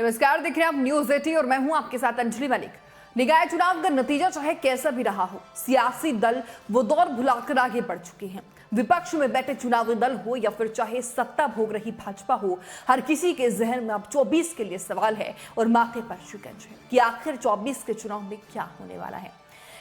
नमस्कार, देख रहे हैं आप न्यूज 80 और मैं हूं आपके साथ अंजलि मलिक। निकाय चुनाव का नतीजा चाहे कैसा भी रहा हो, सियासी दल वो दौर भुलाकर आगे बढ़ चुके हैं। विपक्ष में बैठे चुनावी दल हो या फिर चाहे सत्ता भोग रही भाजपा हो, हर किसी के जहन में अब 24 के लिए सवाल है और माथे पर शिकंज है कि आखिर 24 के चुनाव में क्या होने वाला है।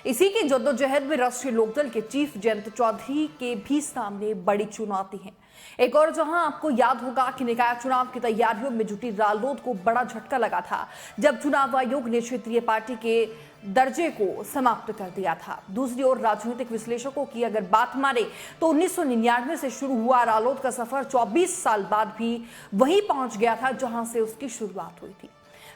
इसी की जद्दोजहद में राष्ट्रीय लोकदल के चीफ जयंत चौधरी के भी सामने बड़ी चुनौती है। एक और जहां आपको याद होगा कि निकाय चुनाव की तैयारियों में जुटी रालोद को बड़ा झटका लगा था जब चुनाव आयोग ने क्षेत्रीय पार्टी के दर्जे को समाप्त कर दिया था। दूसरी ओर राजनीतिक विश्लेषकों की अगर बात मारे तो 1999 से शुरू हुआ रालोद का सफर 24 साल बाद भी वहीं पहुंच गया था जहां से उसकी शुरुआत हुई थी।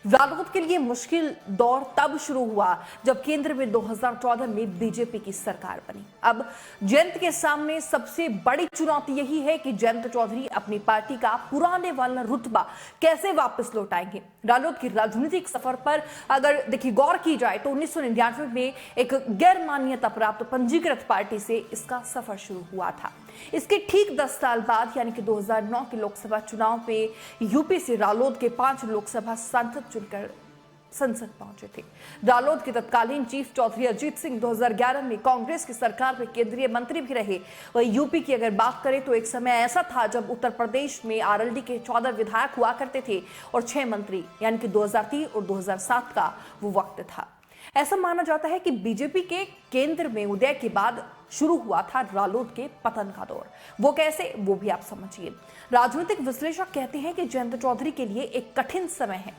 रालोद के लिए मुश्किल दौर तब शुरू हुआ जब केंद्र में 2014 में बीजेपी की सरकार बनी। अब जयंत के सामने सबसे बड़ी चुनौती यही है कि जयंत चौधरी अपनी पार्टी का पुराने वाला रुतबा कैसे वापस लौटाएंगे। रालोद की राजनीतिक सफर पर अगर देखिए गौर की जाए तो 1999 में एक गैर मान्यता प्राप्त पंजीकृत पार्टी से इसका सफर शुरू हुआ था। इसके ठीक 10 साल बाद यानी कि 2009 के लोकसभा चुनाव में यूपी से रालोद के 5 लोकसभा सांसद चुनकर संसद पहुंचे थे। रालोद के तत्कालीन चीफ चौधरी अजीत सिंह 2011 में कांग्रेस की सरकार में केंद्रीय मंत्री भी रहे। वही यूपी की अगर बात करें तो एक समय ऐसा था जब उत्तर प्रदेश में आरएलडी के 14 विधायक हुआ करते थे और 6 मंत्री, यानी कि 2003 और 2007 का वो वक्त था। ऐसा माना जाता है कि बीजेपी के केंद्र में उदय के बाद शुरू हुआ था रालोद के पतन का दौर। वो कैसे, वो भी आप समझिए। राजनीतिक विश्लेषक कहते हैं कि जयंत चौधरी के लिए एक कठिन समय है।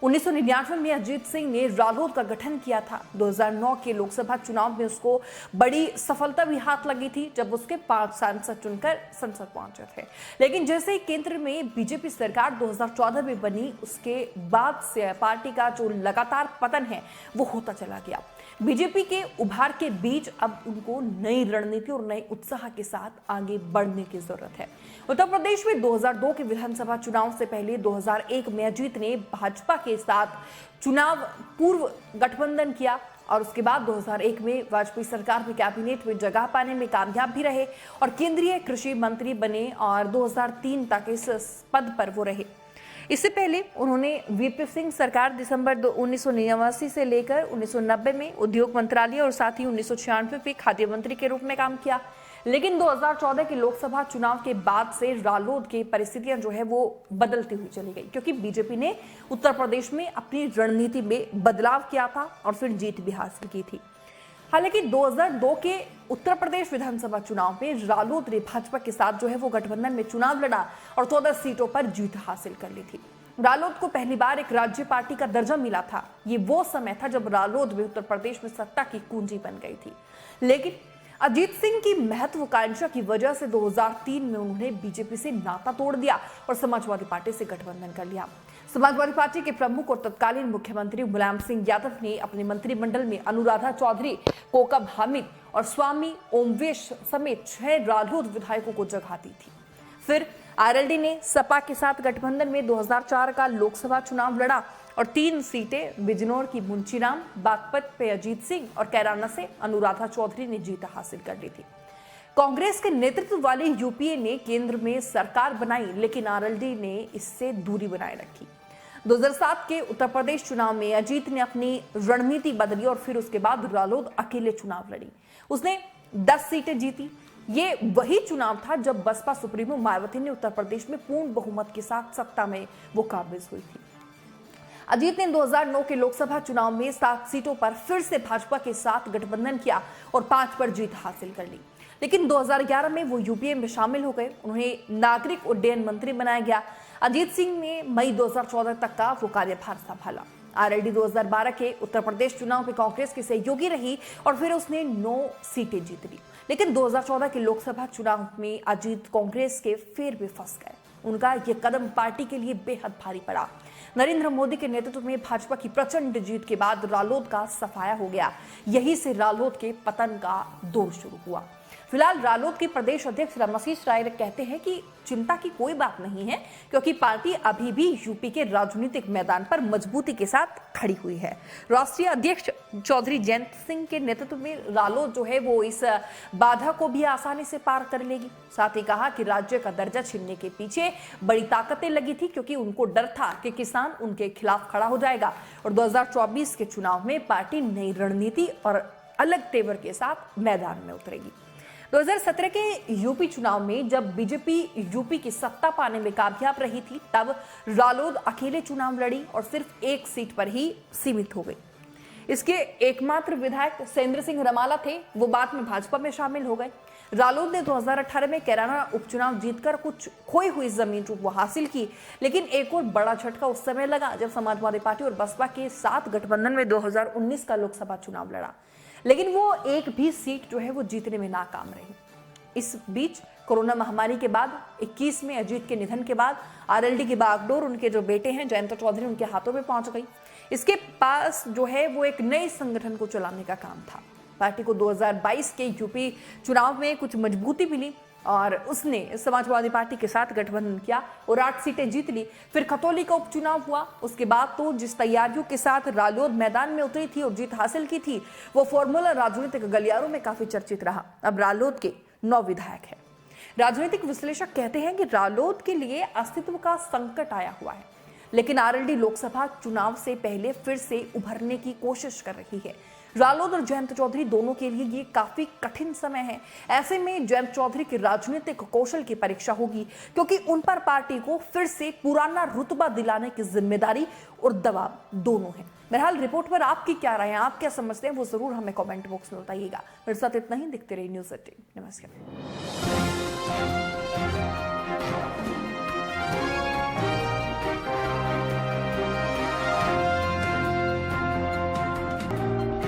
1999 में अजीत सिंह ने रालोद का गठन किया था। 2009 के लोकसभा चुनाव में उसको बड़ी सफलता भी हाथ लगी थी जब उसके 5 सांसद चुनकर संसद पहुंचे थे। लेकिन जैसे ही केंद्र में बीजेपी सरकार 2014 में बनी, उसके बाद से पार्टी का जो लगातार पतन है वो होता चला गया। बीजेपी के उभार के बीच अब उनको नई रणनीति और नए उत्साह के साथ आगे बढ़ने की जरूरत है। उत्तर प्रदेश में 2002 के विधानसभा चुनाव से पहले 2001 में अजीत ने भाजपा के साथ चुनाव पूर्व गठबंधन किया और उसके बाद 2001 में वाजपेयी सरकार में कैबिनेट में जगह पाने में कामयाब भी रहे और केंद्रीय कृषि मंत्री बने और 2003 तक इस पद पर वो रहे। इससे पहले उन्होंने वीपी सिंह सरकार दिसंबर 1989 से लेकर 1990 में उद्योग मंत्रालय और साथ ही 1996 में खाद्य मंत्री के रूप में काम किया। लेकिन 2014 के लोकसभा चुनाव के बाद से रालोद की परिस्थितियां जो है वो बदलती हुई चली गई, क्योंकि बीजेपी ने उत्तर प्रदेश में अपनी रणनीति में बदलाव किया था और फिर जीत भी हासिल की थी। हालांकि 2002 के उत्तर प्रदेश विधानसभा चुनाव में रालोद ने भाजपा के साथ जो है वो गठबंधन में चुनाव लड़ा और 14 सीटों पर जीत हासिल कर ली थी। रालोद को पहली बार एक राज्य पार्टी का दर्जा मिला था। ये वो समय था जब रालोद में उत्तर प्रदेश में सत्ता की कुंजी बन गई थी। लेकिन अजीत सिंह की महत्वाकांक्षा की वजह से 2003 में उन्होंने बीजेपी से नाता तोड़ दिया और समाजवादी पार्टी से गठबंधन कर लिया। समाजवादी पार्टी के प्रमुख और तत्कालीन मुख्यमंत्री मुलायम सिंह यादव ने अपने मंत्रिमंडल में अनुराधा चौधरी, कोकब हामिद और स्वामी ओमवेश समेत 6 रालोद विधायकों को जगह दी थी। फिर आरएलडी ने सपा के साथ गठबंधन में 2004 का लोकसभा चुनाव लड़ा और 3 सीटें बिजनौर की मुंशीराम, बागपत पे अजीत सिंह और कैराना से अनुराधा चौधरी ने जीत हासिल कर ली थी। कांग्रेस के नेतृत्व वाले यूपीए ने केंद्र में सरकार बनाई, लेकिन आरएलडी ने इससे दूरी बनाए रखी। 2007 के उत्तर प्रदेश चुनाव में अजीत ने अपनी रणनीति बदली और फिर उसके बाद रालोद अकेले चुनाव लड़ी। उसने 10 सीटें जीती। ये वही चुनाव था जब बसपा सुप्रीमो मायावती ने उत्तर प्रदेश में पूर्ण बहुमत के साथ सत्ता में वो काबिज हुई थी। अजीत ने 2009 के लोकसभा चुनाव में 7 सीटों पर फिर से भाजपा के साथ गठबंधन किया और 5 पर जीत हासिल कर ली। लेकिन 2011 में वो यूपीए में शामिल हो गए। उन्हें नागरिक उड्डयन मंत्री बनाया गया। अजीत सिंह ने मई 2014 तक का वो कार्यभार संभाला। आरएलडी 2012 के उत्तर प्रदेश चुनाव में कांग्रेस की सहयोगी रही और फिर उसने 9 सीटें जीत ली। लेकिन 2014 के लोकसभा चुनाव में अजीत कांग्रेस के फेर में फंस गए। उनका यह कदम पार्टी के लिए बेहद भारी पड़ा। नरेंद्र मोदी के नेतृत्व में भाजपा की प्रचंड जीत के बाद रालोद का सफाया हो गया। यहीं से रालोद के पतन का दौर शुरू हुआ। फिलहाल रालोद के प्रदेश अध्यक्ष रामाशीष राय कहते हैं कि चिंता की कोई बात नहीं है, क्योंकि पार्टी अभी भी यूपी के राजनीतिक मैदान पर मजबूती के साथ खड़ी हुई है। राष्ट्रीय अध्यक्ष चौधरी जयंत सिंह के नेतृत्व में रालोद जो है वो इस बाधा को भी आसानी से पार कर लेगी। साथ ही कहा कि राज्य का दर्जा छीनने के पीछे बड़ी ताकतें लगी थी, क्योंकि उनको डर था कि किसान उनके खिलाफ खड़ा हो जाएगा और 2024 के चुनाव में पार्टी नई रणनीति और अलग तेवर के साथ मैदान में उतरेगी। 2017 के यूपी चुनाव में जब बीजेपी यूपी की सत्ता पाने में कामयाब रही थी, तब रालोद अकेले चुनाव लड़ी और सिर्फ एक सीट पर ही सीमित हो गई। इसके एकमात्र विधायक सैंद्र सिंह रमाला थे, वो बाद में भाजपा में शामिल हो गए। रालोद ने 2018 में कैराना उपचुनाव जीतकर कुछ खोई हुई जमीन वो हासिल की, लेकिन एक और बड़ा झटका उस समय लगा जब समाजवादी पार्टी और बसपा के साथ गठबंधन में 2019 का लोकसभा चुनाव लड़ा, लेकिन वो एक भी सीट जो है वो जीतने में नाकाम रही। इस बीच कोरोना महामारी के बाद 21 में अजीत के निधन के बाद आरएलडी की बागडोर उनके जो बेटे हैं जयंत चौधरी उनके हाथों में पहुंच गई। इसके पास जो है वो एक नए संगठन को चलाने का काम था। पार्टी को 2022 के यूपी चुनाव में कुछ मजबूती मिली और उसने समाजवादी पार्टी के साथ गठबंधन किया और 8 सीटें जीत ली। फिर खतौली का उपचुनाव हुआ। उसके बाद तो जिस तैयारियों के साथ रालोद मैदान में उतरी थी और जीत हासिल की थी, वो फॉर्मूला राजनीतिक गलियारों में काफी चर्चित रहा। अब रालोद के 9 विधायक हैं। राजनीतिक विश्लेषक कहते हैं कि रालोद के लिए अस्तित्व का संकट आया हुआ है, लेकिन आरएलडी लोकसभा चुनाव से पहले फिर से उभरने की कोशिश कर रही है। रालोद और जयंत चौधरी दोनों के लिए ये काफी कठिन समय है। ऐसे में जयंत चौधरी के राजनीतिक कौशल की परीक्षा होगी, क्योंकि उन पर पार्टी को फिर से पुराना रुतबा दिलाने की जिम्मेदारी और दबाव दोनों है। बहरहाल रिपोर्ट पर आपकी क्या राय है, आप क्या समझते हैं, वो जरूर हमें कमेंट बॉक्स में बताइएगा। मेरे साथ इतना ही, दिखते रहिए न्यूज़ 18। नमस्कार।